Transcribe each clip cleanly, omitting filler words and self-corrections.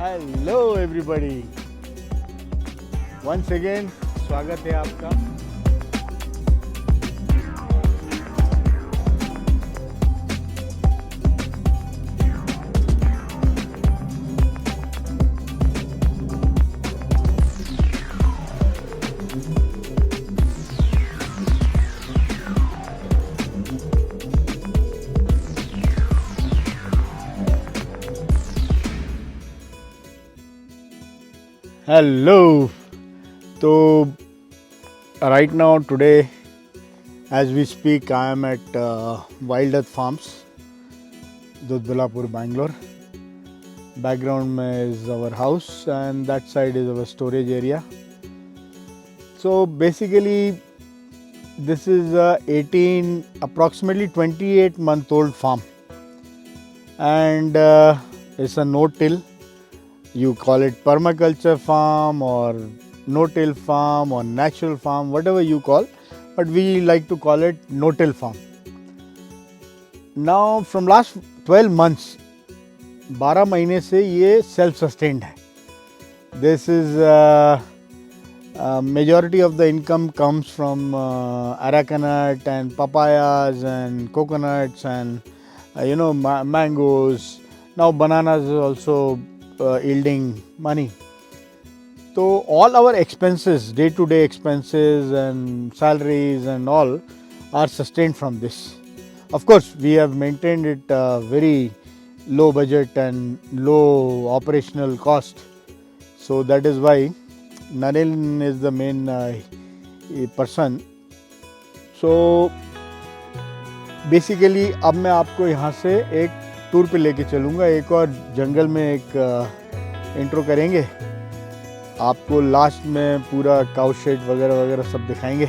Hello everybody, once again स्वागत है आपका। Hello. So right now today as we speak I am at Wild Earth Farms, Dudballapur, Bangalore. Background mein is our house and that side is our storage area. So basically this is a approximately 28-month-old farm and it's a no-till. You call it permaculture farm or no-till farm or natural farm, whatever you call, but we like to call it no-till farm. Now from last 12 months, 12 महीने से ये self-sustained है. This is majority of the income comes from areca nut and papayas and coconuts and mangoes. Now bananas is also yielding money. So all our expenses, day-to-day expenses and salaries and all are sustained from this. Of course, we have maintained it very low budget and low operational cost. So that is why Naren is the main person. So basically अब मैं आपको यहाँ से एक tour पे लेके चलूँगा, एक और जंगल में एक इंट्रो करेंगे, आपको लास्ट में पूरा काउ शेड वगैरह वगैरह सब दिखाएंगे.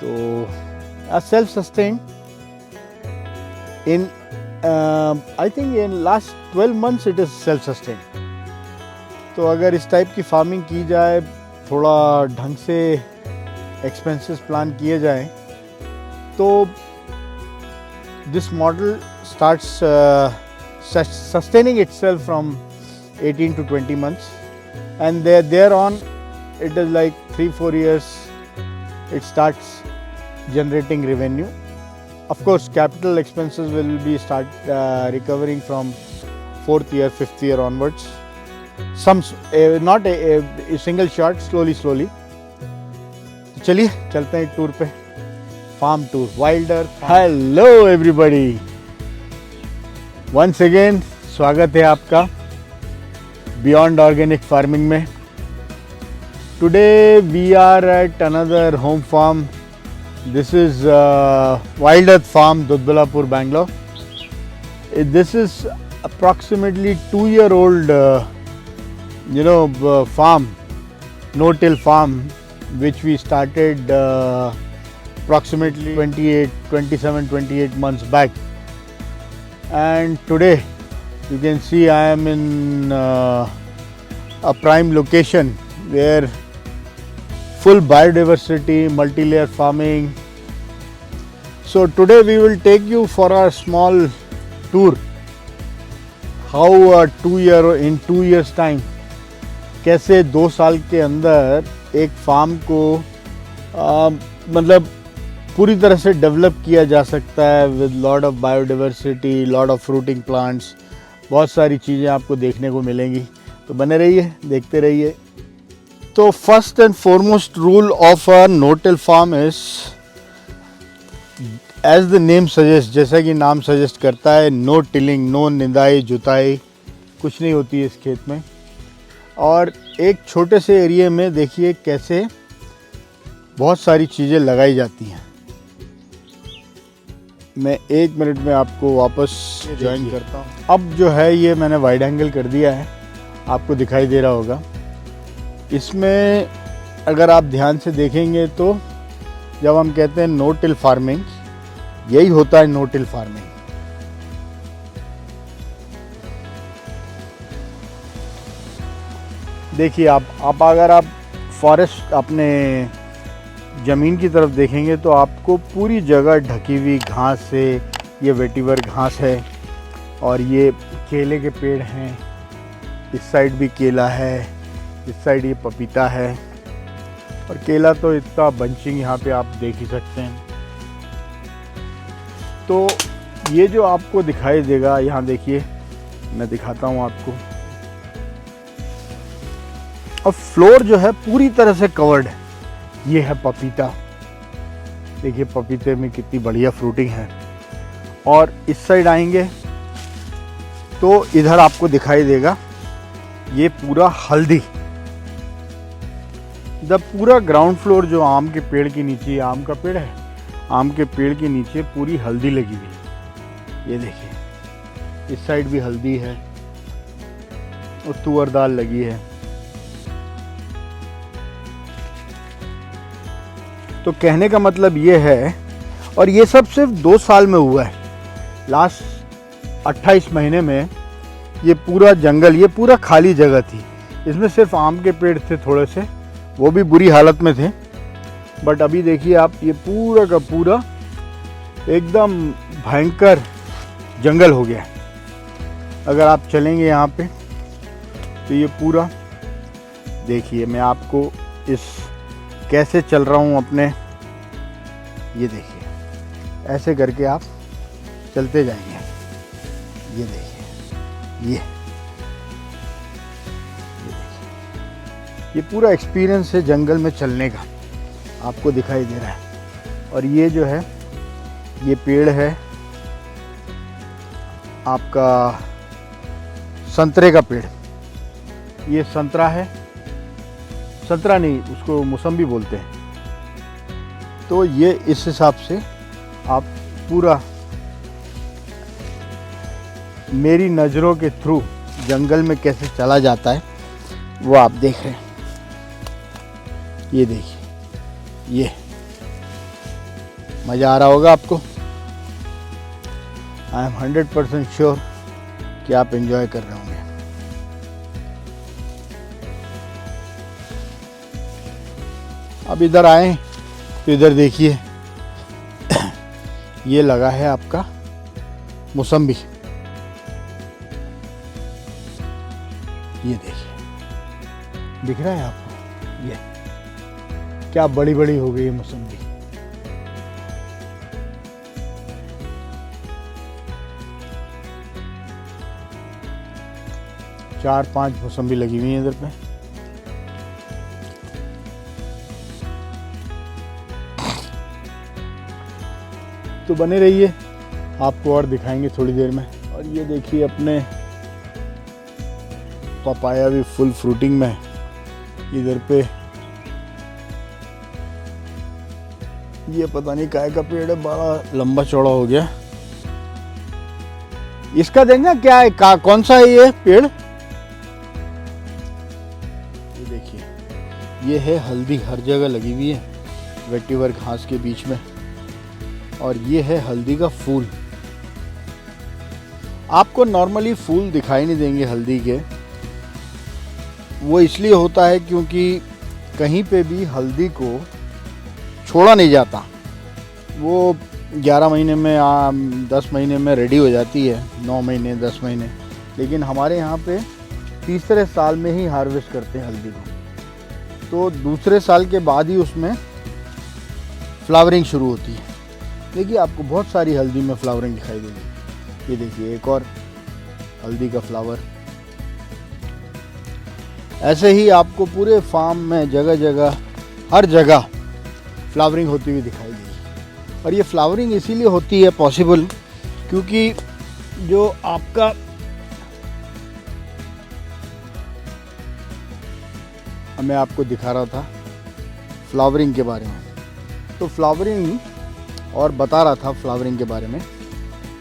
तो self sustain in I think in last 12 months it is self sustain. तो अगर इस टाइप की फार्मिंग की जाए, थोड़ा ढंग से एक्सपेंसेस प्लान किए जाए, तो this model starts sustaining itself from 18 to 20 months and thereon it is like 3-4 years it starts generating revenue. Of course capital expenses will be start recovering from 4th year 5th year onwards, some not a single shot, slowly. तो चलिए चलते हैं tour पे, farm tour, wild earth. Hello everybody, once again स्वागत है आपका beyond organic farming में. Today we are at another home farm. This is wild earth farm, Doddaballapur, Bangalore. This is approximately 2-year-old farm, no-till farm, which we started approximately 27-28 months back. And today you can see I am in a prime location where full biodiversity, multi-layer farming. So today we will take you for a small tour how in 2 years time कैसे 2 साल के अंदर एक farm को मतलब पूरी तरह से डेवलप किया जा सकता है with lot of biodiversity, lot of fruiting plants, बहुत सारी चीज़ें आपको देखने को मिलेंगी. तो बने रहिए, देखते रहिए. तो first and foremost rule of a no till farm is as the name suggest, जैसा कि नाम सजेस्ट करता है, नो टिलिंग, नो निंदाई जुताई, कुछ नहीं होती है इस खेत में. और एक छोटे से एरिया में देखिए कैसे बहुत सारी चीज़ें लगाई जाती हैं. मैं 1 मिनट में आपको वापस ज्वाइन करता हूँ. अब जो है ये मैंने वाइड एंगल कर दिया है, आपको दिखाई दे रहा होगा. इसमें अगर आप ध्यान से देखेंगे तो जब हम कहते हैं नो-टिल फार्मिंग, यही होता है नो-टिल फार्मिंग. देखिए आप अगर आप फॉरेस्ट अपने ज़मीन की तरफ देखेंगे तो आपको पूरी जगह ढकी हुई घास से, ये वेटिवर घास है और ये केले के पेड़ हैं, इस साइड भी केला है, इस साइड ये पपीता है। और केला तो इतना बंचिंग यहाँ पे आप देख ही सकते हैं। तो ये जो आपको दिखाई देगा, यहाँ देखिए मैं दिखाता हूँ आपको। और फ्लोर जो है पूरी तरह से कवर्ड है। ये है पपीता, देखिए पपीते में कितनी बढ़िया फ्रूटिंग है। और इस साइड आएंगे तो इधर आपको दिखाई देगा ये पूरा हल्दी। जब पूरा ग्राउंड फ्लोर जो आम के पेड़ के नीचे, आम का पेड़ है, आम के पेड़ के नीचे पूरी हल्दी लगी हुई है। ये देखिए इस साइड भी हल्दी है और तुअर दाल लगी है। तो कहने का मतलब ये है, और ये सब सिर्फ 2 साल में हुआ है। लास्ट 28 महीने में ये पूरा जंगल, ये पूरा खाली जगह थी, इसमें सिर्फ आम के पेड़ थे थोड़े से, वो भी बुरी हालत में थे। बट अभी देखिए आप, ये पूरा का पूरा एकदम भयंकर जंगल हो गया है। अगर आप चलेंगे यहाँ पे तो ये पूरा देखिए, मैं आपको इस कैसे चल रहा हूँ अपने, ये देखिए ऐसे करके आप चलते जाएंगे। ये देखिए ये देखिए, ये पूरा एक्सपीरियंस है जंगल में चलने का, आपको दिखाई दे रहा है। और ये जो है ये पेड़ है आपका संतरे का पेड़। ये संतरा है, संतरा नहीं उसको मौसम्बी बोलते हैं। तो ये इस हिसाब से आप पूरा मेरी नज़रों के थ्रू जंगल में कैसे चला जाता है वो आप देख रहे हैं। ये देखिए, ये मज़ा आ रहा होगा आपको। आई एम 100% श्योर कि आप एंजॉय कर रहे होंगे। अब इधर आए तो इधर देखिए ये लगा है आपका मौसम्बी। ये देखिए, दिख रहा है आपको, ये क्या बड़ी बड़ी हो गई है मौसम्बी। चार 5 मौसम्बी लगी हुई है इधर पे। तो बने रहिए, आपको और दिखाएंगे थोड़ी देर में। और ये देखिए अपने पपाया भी फुल फ्रूटिंग में। इधर पे ये पता नहीं काय का पेड़ है, बड़ा लंबा चौड़ा हो गया। इसका देखना क्या है, कौन सा है ये पेड़। ये देखिए, ये है हल्दी, हर जगह लगी हुई है वेटिवर घास के बीच में। और ये है हल्दी का फूल। आपको नॉर्मली फूल दिखाई नहीं देंगे हल्दी के, वो इसलिए होता है क्योंकि कहीं पे भी हल्दी को छोड़ा नहीं जाता। वो 11 महीने में 10 महीने में रेडी हो जाती है, 9 महीने 10 महीने। लेकिन हमारे यहाँ पे तीसरे साल में ही हार्वेस्ट करते हैं हल्दी को। तो दूसरे साल के बाद ही उसमें फ्लावरिंग शुरू होती है। देखिए आपको बहुत सारी हल्दी में फ्लावरिंग दिखाई देगी। ये देखिए एक और हल्दी का फ्लावर। ऐसे ही आपको पूरे फार्म में जगह जगह, हर जगह फ्लावरिंग होती हुई दिखाई देगी। और ये फ्लावरिंग इसीलिए होती है पॉसिबल क्योंकि जो आपका मैं आपको दिखा रहा था फ्लावरिंग के बारे में, तो फ्लावरिंग और बता रहा था फ्लावरिंग के बारे में।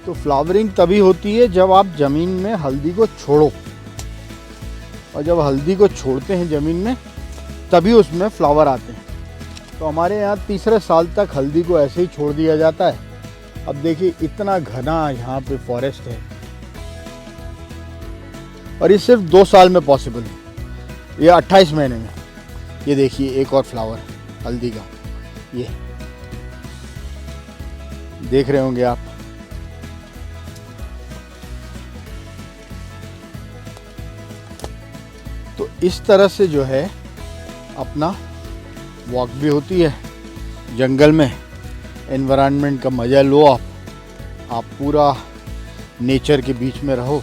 तो फ्लावरिंग तभी होती है जब आप ज़मीन में हल्दी को छोड़ो, और जब हल्दी को छोड़ते हैं ज़मीन में तभी उसमें फ्लावर आते हैं। तो हमारे यहाँ तीसरे साल तक हल्दी को ऐसे ही छोड़ दिया जाता है। अब देखिए इतना घना यहाँ पे फॉरेस्ट है, और ये सिर्फ 2 साल में पॉसिबल है, ये 28 महीने में। ये देखिए एक और फ्लावर हल्दी का, ये देख रहे होंगे आप। तो इस तरह से जो है अपना वॉक भी होती है जंगल में, एनवायरनमेंट का मज़ा लो आप पूरा नेचर के बीच में रहो।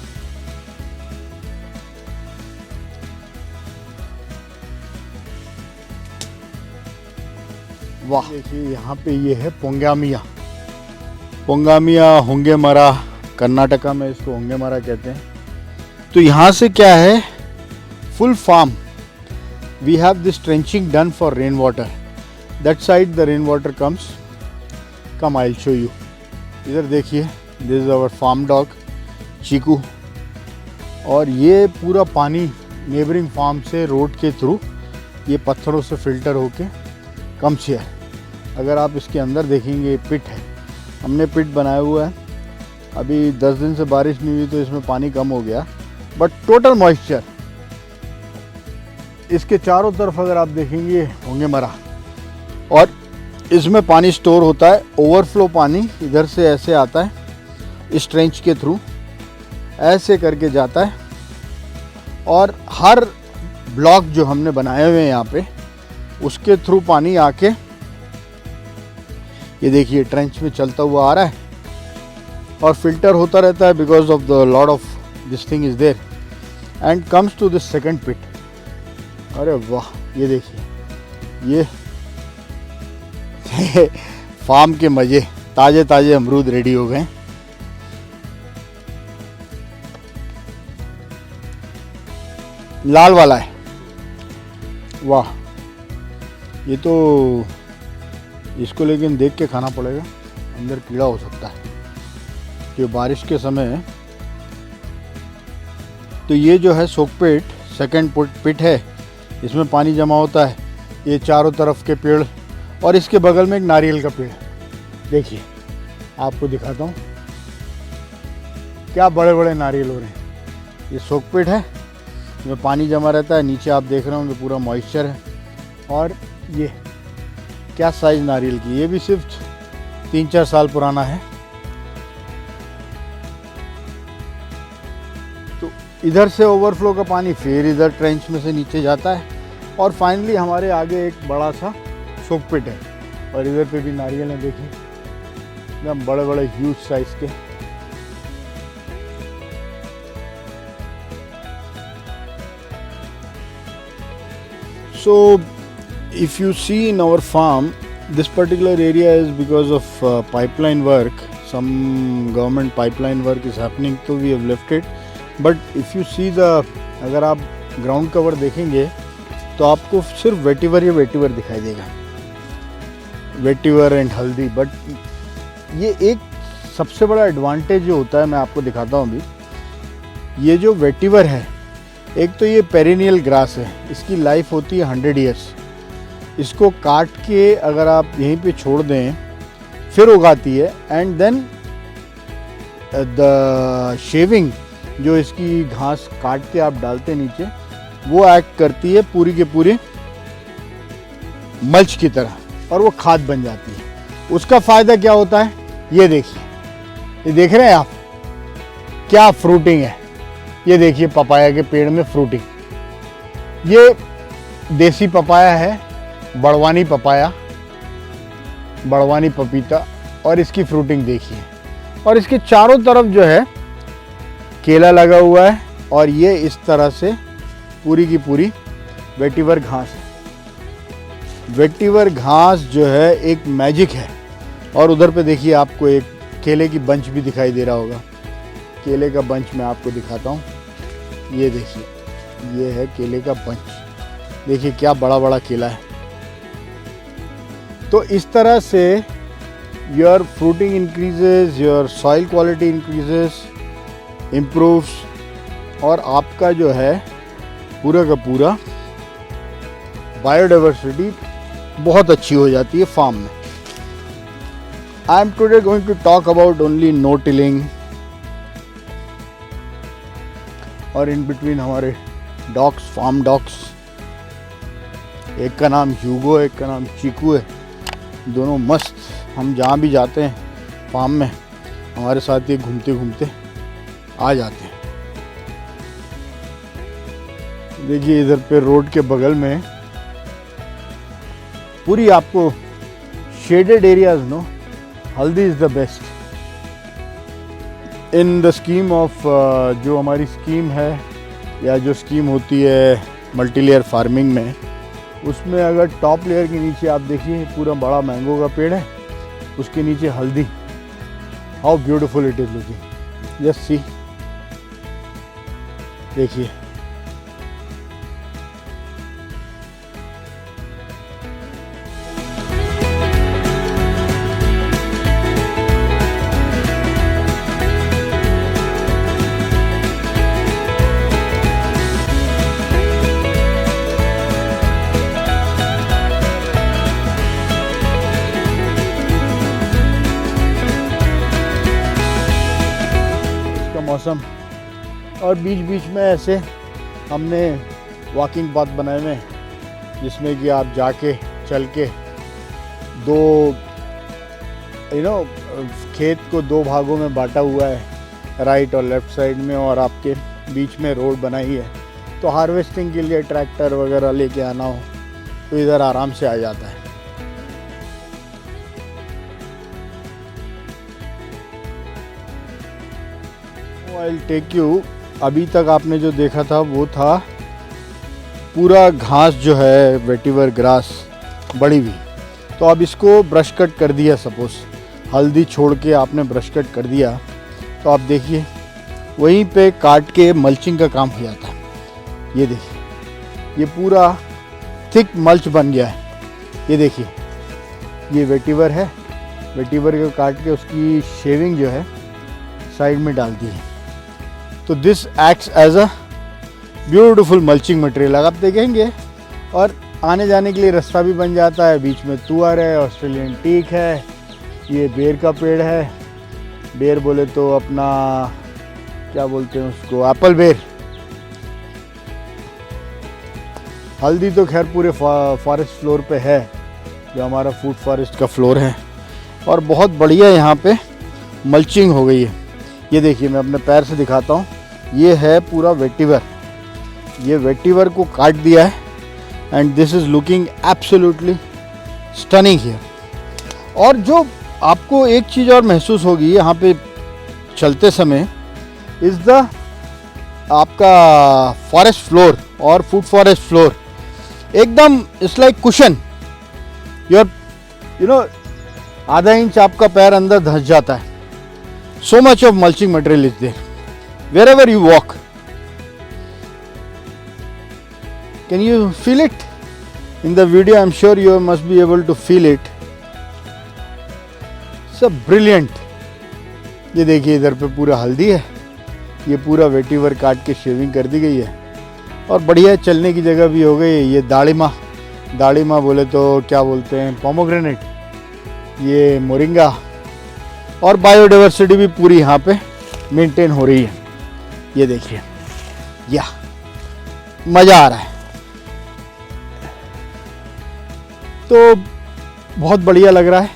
वाह, देखिए यहाँ पे ये है पोंगामिया होंगे मरा, कर्नाटका में इसको होंगे मरा कहते हैं। तो यहाँ से क्या है, full farm we have this trenching done for rain water. That side the rain water comes, come I will show you. इधर देखिए, this is our farm dog Chiku. और ये पूरा पानी नेबरिंग फार्म से रोड के थ्रू ये पत्थरों से फिल्टर होके कम्स हियर। अगर आप इसके अंदर देखेंगे, पिट है, हमने पिट बनाया हुआ है। अभी 10 दिन से बारिश नहीं हुई तो इसमें पानी कम हो गया, बट टोटल मॉइस्चर इसके चारों तरफ अगर आप देखेंगे होंगे मरा, और इसमें पानी स्टोर होता है। ओवरफ्लो पानी इधर से ऐसे आता है, इस ट्रेंच के थ्रू ऐसे करके जाता है, और हर ब्लॉक जो हमने बनाए हुए हैं यहाँ पे, उसके थ्रू पानी आके ये देखिए ट्रेंच में चलता हुआ आ रहा है और फिल्टर होता रहता है because of the lot of this thing is there and comes to this second pit. अरे वाह, ये देखिए ये फार्म के मज़े, ताज़े ताज़े अमरूद रेडी हो गए। लाल वाला है, वाह, ये तो इसको लेकिन देख के खाना पड़ेगा, अंदर कीड़ा हो सकता है कि बारिश के समय है। तो ये जो है सोकपेट सेकंड पिट है, इसमें पानी जमा होता है। ये चारों तरफ के पेड़ और इसके बगल में एक नारियल का पेड़, देखिए आपको दिखाता हूँ, क्या बड़े बड़े नारियल हो रहे हैं। ये सोकपेट है, इसमें पानी जमा रहता है, नीचे आप देख रहे होंगे पूरा मॉइस्चर है। और ये क्या साइज नारियल की, ये भी सिर्फ 3-4 साल पुराना है। तो इधर से ओवरफ्लो का पानी फिर इधर ट्रेंच में से नीचे जाता है, और फाइनली हमारे आगे एक बड़ा सा सोकपिट है, और इधर पे भी नारियल है, देखिए एकदम बड़े बड़े ह्यूज साइज के। So if you see in our farm, this particular area is because of pipeline work, some government pipeline work is happening, so we have left it. But if you see the, अगर आप ground cover देखेंगे तो आपको सिर्फ vetiver या vetiver दिखाई देगा, vetiver and हल्दी। बट ये एक सबसे बड़ा एडवांटेज जो होता है, मैं आपको दिखाता हूँ अभी। ये जो वेटिवर है, एक तो ये पेरिनियल ग्रास है, इसकी लाइफ होती है 100 ईयर्स। इसको काट के अगर आप यहीं पे छोड़ दें फिर उगाती है, एंड देन द शेविंग जो इसकी घास काट के आप डालते हैं नीचे, वो एक्ट करती है पूरी के पूरी मल्च की तरह, और वो खाद बन जाती है। उसका फ़ायदा क्या होता है, ये देखिए, ये देख रहे हैं आप क्या फ्रूटिंग है। ये देखिए पपाया के पेड़ में फ्रूटिंग। ये देसी पपाया है, बड़वानी पपाया, बड़वानी पपीता, और इसकी फ्रूटिंग देखिए। और इसके चारों तरफ जो है केला लगा हुआ है, और ये इस तरह से पूरी की पूरी वेटिवर घास है। वेटिवर घास जो है एक मैजिक है। और उधर पे देखिए आपको एक केले की बंच भी दिखाई दे रहा होगा। केले का बंच मैं आपको दिखाता हूँ, ये देखिए, ये है केले का बंच, देखिए क्या बड़ा बड़ा केला है। तो इस तरह से your fruiting increases, your soil quality increases, improves, और आपका जो है पूरा का पूरा बायोडाइवर्सिटी बहुत अच्छी हो जाती है फार्म में। I am today going to talk about only no tilling, और इन बिटवीन हमारे डॉग्स, फार्म डॉग्स, एक का नाम ह्यूगो है, एक का नाम चीकू है। दोनों मस्त, हम जहाँ भी जाते हैं फार्म में हमारे साथ ये घूमते घूमते आ जाते हैं। देखिए इधर पे रोड के बगल में पूरी आपको शेडेड एरियाज, नो, हल्दी is the best in the scheme of जो हमारी स्कीम है या जो स्कीम होती है मल्टी लेयर फार्मिंग में, उसमें अगर टॉप लेयर के नीचे आप देखिए पूरा बड़ा मैंगो का पेड़ है, उसके नीचे हल्दी, how beautiful it is looking, just see, देखिए। मौसम और बीच बीच में ऐसे हमने वॉकिंग पाथ बनाए हुए हैं जिसमें कि आप जाके चल के दो खेत को दो भागों में बांटा हुआ है, राइट और लेफ़्ट साइड में, और आपके बीच में रोड बनाई है, तो हार्वेस्टिंग के लिए ट्रैक्टर वगैरह लेके आना हो तो इधर आराम से आ जाता है। I'll take you, अभी तक आपने जो देखा था वो था पूरा घास जो है वेटिवर ग्रास बड़ी हुई, तो अब इसको ब्रश कट कर दिया, सपोज हल्दी छोड़ के आपने ब्रश कट कर दिया, तो आप देखिए वहीं पे काट के मल्चिंग का काम हो जाता है। ये देखिए ये पूरा थिक मल्च बन गया है। ये देखिए ये वेटिवर है, वेटिवर को काट के उसकी शेविंग जो है साइड में डाल दी है, तो this acts as a beautiful mulching material. आप देखेंगे और आने जाने के लिए रास्ता भी बन जाता है। बीच में तुअर है, ऑस्ट्रेलियन टीक है, ये बेर का पेड़ है, बेर बोले तो अपना क्या बोलते हैं उसको, एप्पल बेर। हल्दी तो खैर पूरे फॉरेस्ट फ्लोर पे है, जो हमारा फूड फॉरेस्ट का फ्लोर है, और बहुत बढ़िया यहाँ पे मल्चिंग हो गई है। ये देखिए मैं अपने पैर से दिखाता हूँ, ये है पूरा वेटिवर, ये वेटिवर को काट दिया है and this is looking absolutely stunning here. और जो आपको एक चीज़ और महसूस होगी यहाँ पे चलते समय, इज़ द आपका फॉरेस्ट फ्लोर और फूड फॉरेस्ट फ्लोर एकदम इट्स लाइक कुशन, योर आधा इंच आपका पैर अंदर धंस जाता है। So much of mulching material is there wherever you walk. Can you feel it? In the video I'm sure you must be able to feel it. So brilliant. ये देखिए इधर पे पूरा हल्दी है, ये पूरा वेटिवर काट के शेविंग कर दी गई है, और बढ़िया चलने की जगह भी हो गई है। ये दाड़िमा बोले तो क्या बोलते हैं, पोमोग्रेनेट, ये मोरिंगा, और बायोडाइवर्सिटी भी पूरी यहाँ पे मेंटेन हो रही है। ये देखिए या मज़ा आ रहा है, तो बहुत बढ़िया लग रहा है।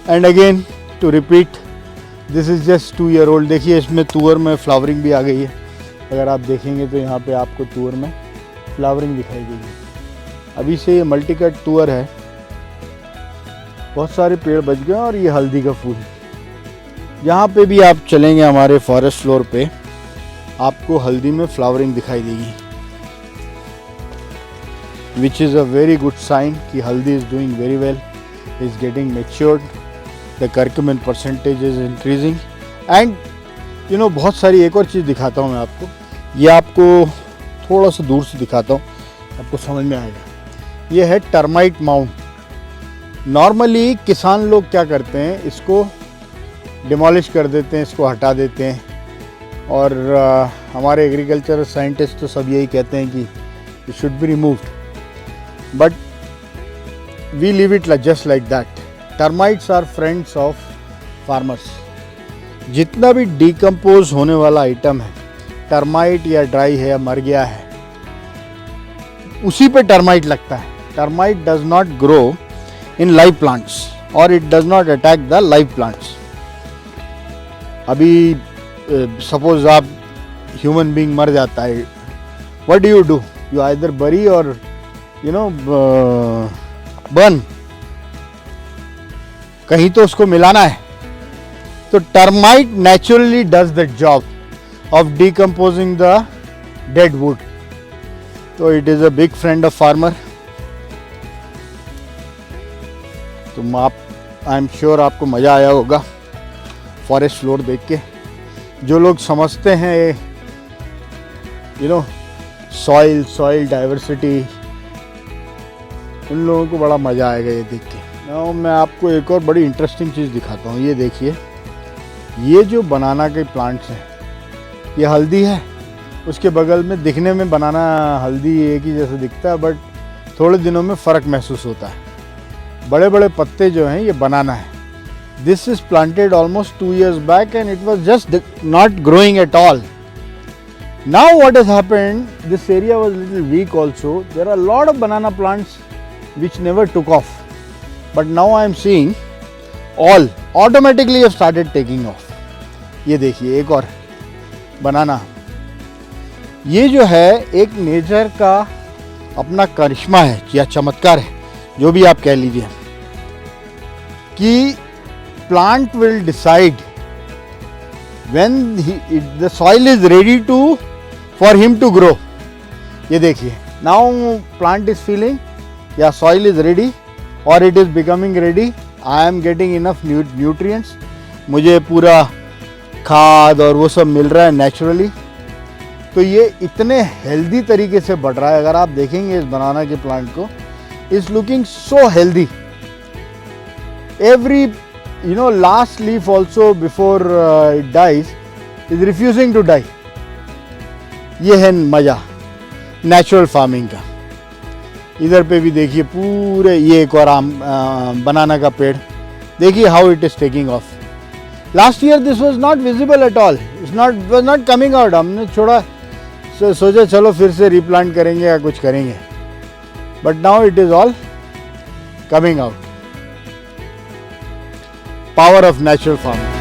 And again to repeat, this is just 2 year old। देखिए इसमें तुअर में फ्लावरिंग भी आ गई है, अगर आप देखेंगे तो यहाँ पे आपको तुअर में फ्लावरिंग दिखाई देगी। अभी से ये मल्टी कट तुअर है, बहुत सारे पेड़ बच गए, और ये हल्दी का फूल। जहाँ पे भी आप चलेंगे हमारे फॉरेस्ट फ्लोर पे, आपको हल्दी में फ्लावरिंग दिखाई देगी, which is a very good sign कि haldi is doing very well, is getting matured, the curcumin percentage is increasing. And बहुत सारी एक और चीज़ दिखाता हूँ मैं आपको, ये आपको थोड़ा सा दूर से दिखाता हूँ, आपको समझ में आएगा। ये है टर्माइट माउंट। नॉर्मली किसान लोग क्या करते हैं, इसको डिमोलिश कर देते हैं, इसको हटा देते हैं, और हमारे एग्रीकल्चर साइंटिस्ट तो सब यही कहते हैं कि it should be removed, but we leave it just like that. Termites are friends of farmers. जितना भी डिकम्पोज होने वाला आइटम है, टर्माइट या ड्राई है या मर गया है, उसी पे टर्माइट लगता है। Termite does not grow in live plants or it does not attack the live plants। अभी सपोज आप ह्यूमन बीइंग मर जाता है, व्हाट डू? यू आइदर बरी और बर्न, कहीं तो उसको मिलाना है। तो termite naturally does the job of decomposing the dead wood. तो it is a big friend of farmer. तो आई एम श्योर आपको मज़ा आया होगा फॉरेस्ट फ्लोर देख के। जो लोग समझते हैं सॉइल डाइवर्सिटी, उन लोगों को बड़ा मज़ा आएगा ये देख के। नाउ मैं आपको एक और बड़ी इंटरेस्टिंग चीज़ दिखाता हूँ। ये देखिए, ये जो बनाना के प्लांट्स हैं, ये हल्दी है, उसके बगल में दिखने में बनाना हल्दी एक ही जैसा दिखता है, बट थोड़े दिनों में फ़र्क महसूस होता है। बड़े बड़े पत्ते जो हैं ये बनाना है। This is planted almost 2 years back and it was just not growing at all. Now what has happened, this area was little weak also. There are a lot of banana plants which never took off. But now I am seeing all automatically have started taking off. ये देखिए एक और बनाना। ये जो है एक nature का अपना करिश्मा है या चमत्कार है, जो भी आप कह लीजिए, कि plant will decide when the soil is ready for him to grow. ये देखिए, now plant is feeling या soil is ready or it is becoming ready. I am getting enough nutrients. मुझे पूरा खाद और वो सब मिल रहा है नेचुरली। तो ये इतने हेल्दी तरीके से बढ़ रहा है। अगर आप देखेंगे इस बनाना के प्लांट को, is looking so healthy. Every last leaf also before it dies is refusing to die. ये है मज़ा नेचुरल फार्मिंग का। इधर पे भी देखिए पूरे, ये एक और बनाना का पेड़, देखिए how it is taking of. Last year this was not visible at all, was not coming out. हमने छोड़ा, सोचा चलो फिर से रिप्लांट करेंगे या कुछ करेंगे, but now it is all coming out. Power of natural farming.